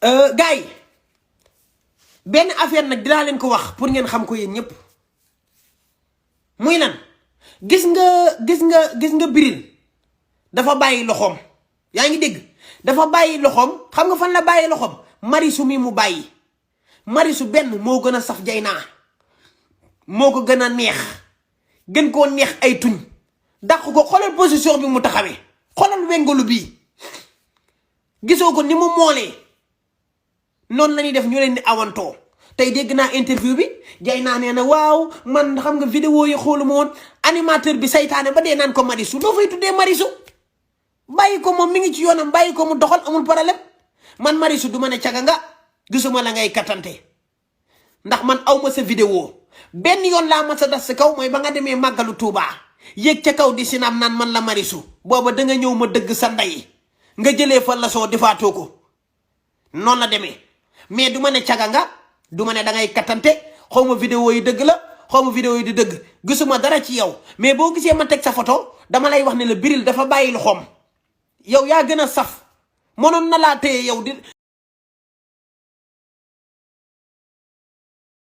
gars yi benn affaire nag dinaa leen ko wax pour ngeen xam ko yéen ñëpp muy lan gis nga Bril dafa bàyyi loxoom. yaa ngi dégg dafa bàyyi loxoom xam nga fan la bàyyi loxoom Marichou mi mu bàyyi Marichou benn moo gën a saf Dieyna moo ko gën a neex gën koo neex ay tuñ dàq ko xoolal position bi mu taxawee xoolal wengalu bii gisoo ko ni mu moolee noonu la ñuy def ñu leen di awantoo. tey dégg naa interview bi Dieyna nee na waaw man xam nga vidéo yi xooluma woon animateur bi saytaane ba dee naan ko Marichou doo fay tuddee Marichou bàyyi ko moom mi ngi ci yoonam bàyyi ko mu doxal amul problème man Marichou du ma ne caga nga gisuma la ngay kattante ndax man aw ma sa vidéo benn yoon laa ma sa das sa kaw mooy ba nga demee màggalu Touba yéeg ca kaw di sinam naan man la Marichou booba da nga ñëw ma dëgg sa ndey nga jëlee fa la soo defaatoo ko noonu la demee mais du ma ne caga nga du ma ne da ngay kattante xaw ma vidéo yi dëgg la xaw ma vidéo yi di dëgg gisuma dara ci yow mais boo gisee ma teg sa photo dama lay wax ne la Bril dafa bàyyi loxoom yow yaa gën a saf mënoon na laa téye yow di